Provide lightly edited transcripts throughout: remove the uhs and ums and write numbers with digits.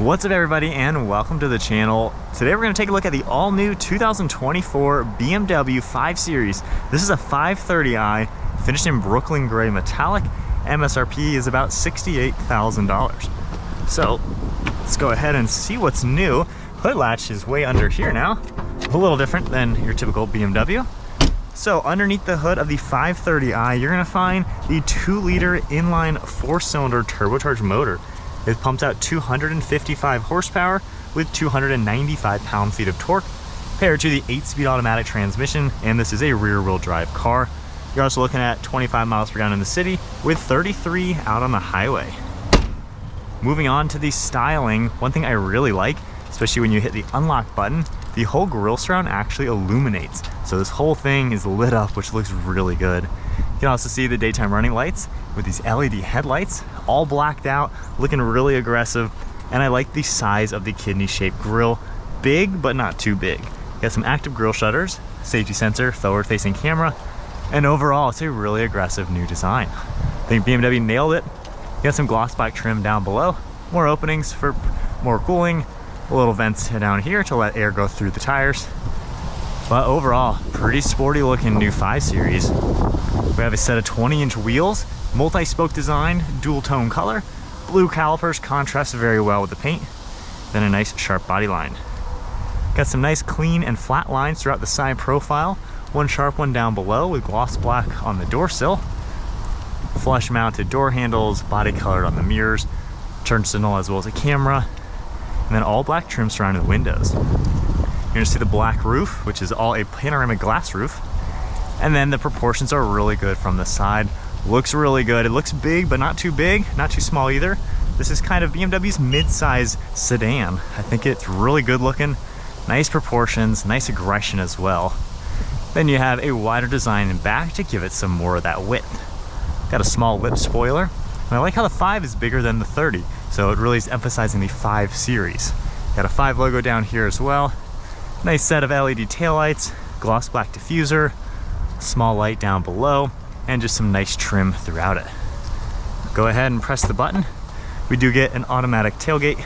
What's up everybody and welcome to the channel. Today we're going to take a look at the all-new 2024 BMW 5 Series. This is a 530i finished in Brooklyn gray metallic. MSRP is about $68,000. So let's go ahead and see what's new. Hood latch is way under here now. A little different than your typical BMW. So underneath the hood of the 530i, you're going to find the 2-liter inline 4-cylinder turbocharged motor. It pumps out 255 horsepower with 295 pound-feet of torque, paired to the 8-speed automatic transmission, and this is a rear-wheel drive car. You're also looking at 25 miles per gallon in the city with 33 out on the highway. Moving on to the styling, one thing I really like, especially when you hit the unlock button, the whole grille surround actually illuminates. So this whole thing is lit up, which looks really good. You can also see the daytime running lights with these LED headlights, all blacked out, looking really aggressive. And I like the size of the kidney-shaped grille. Big, but not too big. You got some active grille shutters, safety sensor, forward-facing camera, and overall, it's a really aggressive new design. I think BMW nailed it. You got some gloss black trim down below, more openings for more cooling, a little vents down here to let air go through the tires. But overall, pretty sporty looking new 5 Series. We have a set of 20-inch wheels, multi-spoke design, dual tone color, blue calipers contrast very well with the paint, then a nice sharp body line. Got some nice clean and flat lines throughout the side profile, one sharp one down below with gloss black on the door sill, flush mounted door handles, body colored on the mirrors, turn signal as well as a camera, and then all black trim surrounding the windows. You're gonna see the black roof, which is all a panoramic glass roof. And then the proportions are really good from the side. Looks really good. It looks big, but not too big, not too small either. This is kind of BMW's mid-size sedan. I think it's really good looking, nice proportions, nice aggression as well. Then you have a wider design in back to give it some more of that width. Got a small lip spoiler. And I like how the 5 is bigger than the 30, so it really is emphasizing the 5 Series. Got a 5 logo down here as well. Nice set of LED taillights, gloss black diffuser, small light down below, and just some nice trim throughout it. Go ahead and press the button. We do get an automatic tailgate.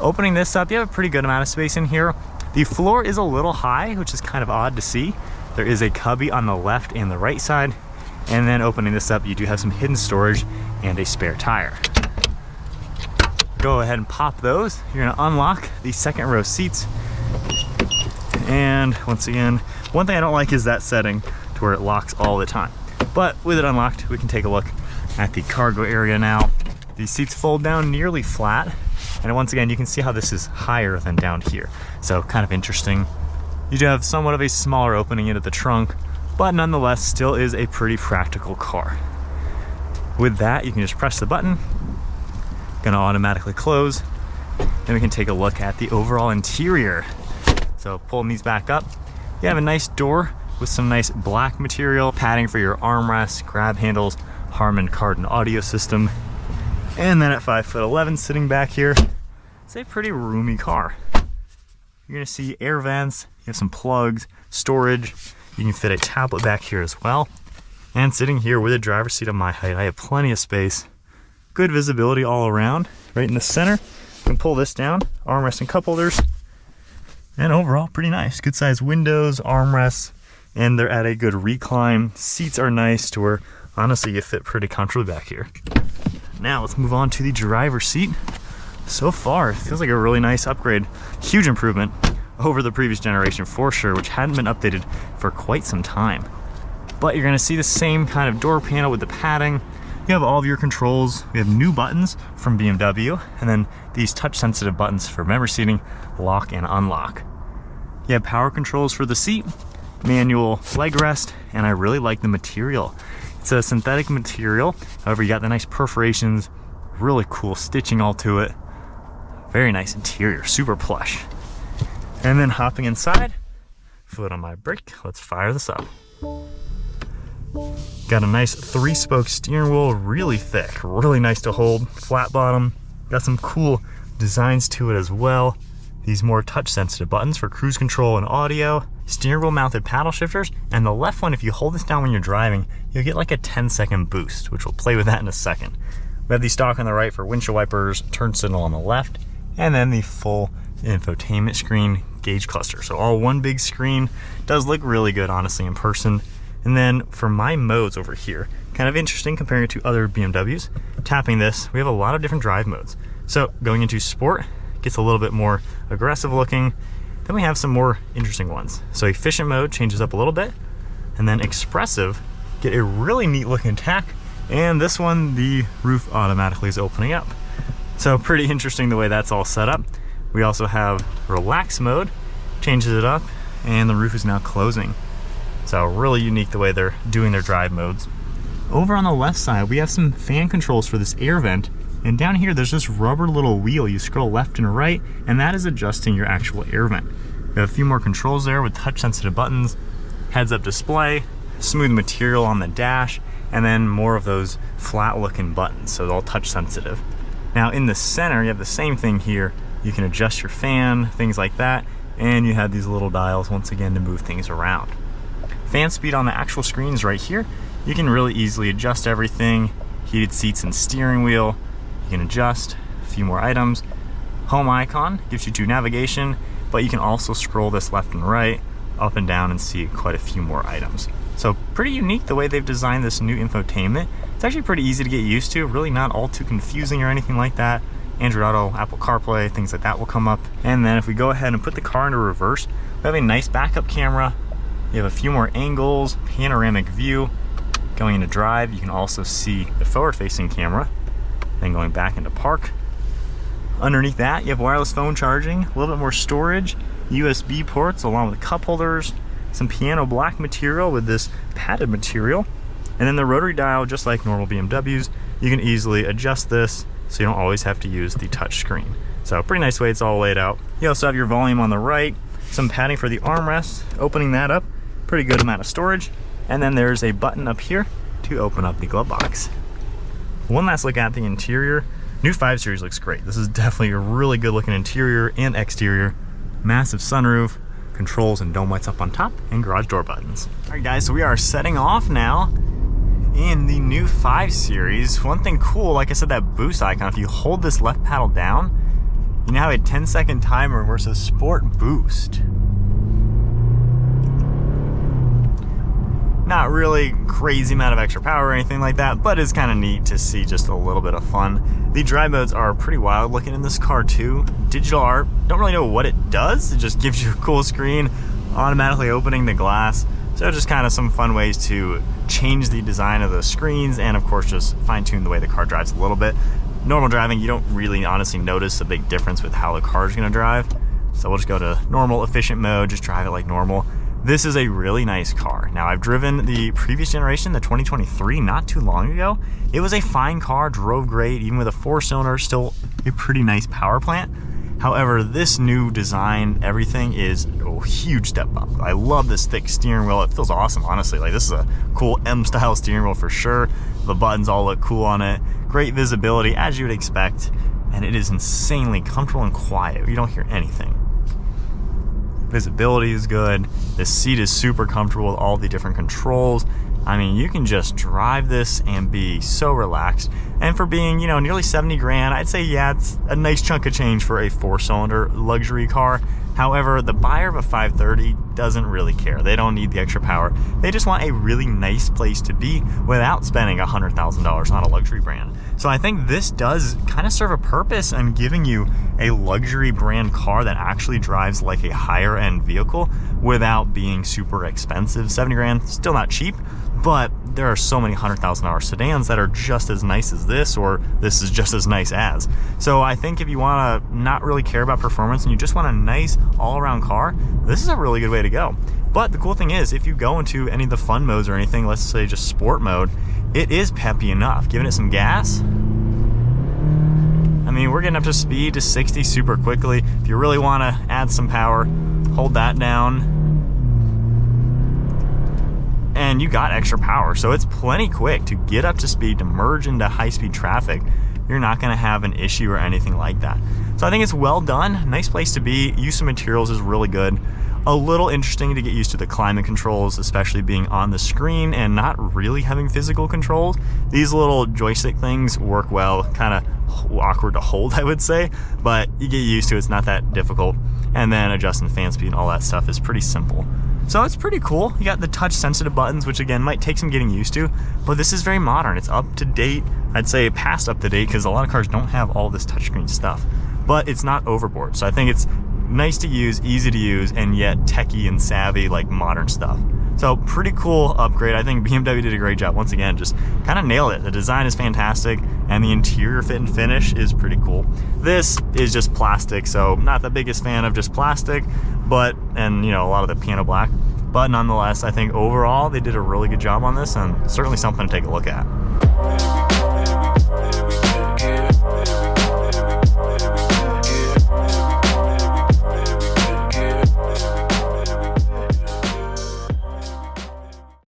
Opening this up, you have a pretty good amount of space in here. The floor is a little high, which is kind of odd to see. There is a cubby on the left and the right side. And then opening this up, you do have some hidden storage and a spare tire. Go ahead and pop those. You're gonna unlock the second row seats. And once again, one thing I don't like is that setting to where it locks all the time. But with it unlocked, we can take a look at the cargo area now. These seats fold down nearly flat. And once again, you can see how this is higher than down here. So kind of interesting. You do have somewhat of a smaller opening into the trunk, but nonetheless, still is a pretty practical car. With that, you can just press the button. Gonna automatically close. Then we can take a look at the overall interior. So pulling these back up, you have a nice door with some nice black material, padding for your armrests, grab handles, Harman Kardon audio system. And then at 5'11", sitting back here, it's a pretty roomy car. You're gonna see air vents, you have some plugs, storage. You can fit a tablet back here as well. And sitting here with a driver's seat on my height, I have plenty of space. Good visibility all around. Right in the center, you can pull this down, armrest and cup holders. And overall, pretty nice. Good sized windows, armrests, and they're at a good recline. Seats are nice to where, honestly, you fit pretty comfortably back here. Now let's move on to the driver's seat. So far, it feels like a really nice upgrade. Huge improvement over the previous generation for sure, which hadn't been updated for quite some time. But you're gonna see the same kind of door panel with the padding. You have all of your controls. We have new buttons from BMW, and then these touch-sensitive buttons for memory seating, lock and unlock. You have power controls for the seat, manual leg rest, and I really like the material. It's a synthetic material. However, you got the nice perforations, really cool stitching all to it. Very nice interior, super plush. And then hopping inside, foot on my brake, let's fire this up. Got a nice 3-spoke steering wheel, really thick, really nice to hold, flat bottom. Got some cool designs to it as well. These more touch sensitive buttons for cruise control and audio, steering wheel mounted paddle shifters, and the left one, if you hold this down when you're driving, you'll get like a 10-second boost, which we'll play with that in a second. We have the stalk on the right for windshield wipers, turn signal on the left, and then the full infotainment screen gauge cluster. So all one big screen. Does look really good, honestly, in person. And then for my modes over here, kind of interesting comparing it to other BMWs. Tapping this, we have a lot of different drive modes. So going into sport, gets a little bit more aggressive looking. Then we have some more interesting ones. So efficient mode changes up a little bit. And then expressive, get a really neat looking tack. And this one, the roof automatically is opening up. So pretty interesting the way that's all set up. We also have relax mode, changes it up, and the roof is now closing. So really unique the way they're doing their drive modes. Over on the left side, we have some fan controls for this air vent. And down here, there's this rubber little wheel. You scroll left and right, and that is adjusting your actual air vent. We have a few more controls there with touch sensitive buttons, heads up display, smooth material on the dash, and then more of those flat looking buttons, so they're all touch sensitive. Now in the center, you have the same thing here. You can adjust your fan, things like that, and you have these little dials once again to move things around. Fan speed on the actual screen is right here. You can really easily adjust everything. Heated seats and steering wheel. You can adjust a few more items. Home icon gives you 2 navigation, but you can also scroll this left and right, up and down, and see quite a few more items. So pretty unique the way they've designed this new infotainment. It's actually pretty easy to get used to, really not all too confusing or anything like that. Android Auto, Apple CarPlay, things like that will come up. And then if we go ahead and put the car into reverse, we have a nice backup camera. You have a few more angles, panoramic view. Going into drive, you can also see the forward-facing camera. Then going back into park. Underneath that, you have wireless phone charging, a little bit more storage, USB ports along with cup holders, some piano black material with this padded material. And then the rotary dial, just like normal BMWs, you can easily adjust this so you don't always have to use the touch screen. So pretty nice way it's all laid out. You also have your volume on the right, some padding for the armrest, opening that up, pretty good amount of storage. And then there's a button up here to open up the glove box. One last look at the interior. New 5 Series looks great. This is definitely a really good looking interior and exterior. Massive sunroof, controls and dome lights up on top, and garage door buttons. All right guys, so we are setting off now in the new 5 Series. One thing cool, like I said, that boost icon, if you hold this left paddle down, you now have a 10-second timer where it says Sport Boost. Not really crazy amount of extra power or anything like that, but it's kind of neat to see just a little bit of fun. The drive modes are pretty wild looking in this car too. Digital art, don't really know what it does. It just gives you a cool screen, automatically opening the glass. So just kind of some fun ways to change the design of the screens and of course just fine tune the way the car drives a little bit. Normal driving, you don't really honestly notice a big difference with how the car is going to drive. So we'll just go to normal efficient mode, just drive it like normal. This is a really nice car. Now I've driven the previous generation, the 2023, not too long ago. It was a fine car, drove great, even with a 4-cylinder, still a pretty nice power plant. However, this new design, everything is a huge step up. I love this thick steering wheel. It feels awesome, honestly. Like this is a cool M-style steering wheel for sure. The buttons all look cool on it. Great visibility, as you would expect. And it is insanely comfortable and quiet. You don't hear anything. Visibility is good. The seat is super comfortable with all the different controls. I mean, you can just drive this and be so relaxed. And for being, you know, nearly 70 grand, I'd say, yeah, it's a nice chunk of change for a 4-cylinder luxury car. However, the buyer of a 530 doesn't really care. They don't need the extra power. They just want a really nice place to be without spending $100,000 on a luxury brand. So I think this does kind of serve a purpose in giving you a luxury brand car that actually drives like a higher end vehicle without being super expensive. 70 grand, still not cheap, but there are so many $100,000 sedans that are just as nice as this, or this is just as nice as. So I think if you want to not really care about performance and you just want a nice all-around car, this is a really good way to go. But the cool thing is, if you go into any of the fun modes or anything, let's say just sport mode, it is peppy enough. Giving it some gas, I mean, we're getting up to speed to 60 super quickly. If you really want to add some power, hold that down, and you got extra power. So it's plenty quick to get up to speed, to merge into high-speed traffic. You're not going to have an issue or anything like that. So I think it's well done. Nice place to be. Use of materials is really good. A little interesting to get used to the climate controls, especially being on the screen and not really having physical controls. These little joystick things work well, kind of awkward to hold, I would say, but you get used to it. It's not that difficult. And then adjusting fan speed and all that stuff is pretty simple. So it's pretty cool. You got the touch sensitive buttons, which again might take some getting used to, but this is very modern. It's up to date. I'd say past up to date, because a lot of cars don't have all this touchscreen stuff, but it's not overboard. So I think it's nice to use, easy to use, and yet techie and savvy, like modern stuff. So pretty cool upgrade. I think BMW did a great job. Once again, just kind of nailed it. The design is fantastic, and the interior fit and finish is pretty cool. This is just plastic, so not the biggest fan of just plastic, but, and you know, a lot of the piano black. But nonetheless, I think overall they did a really good job on this, and certainly something to take a look at.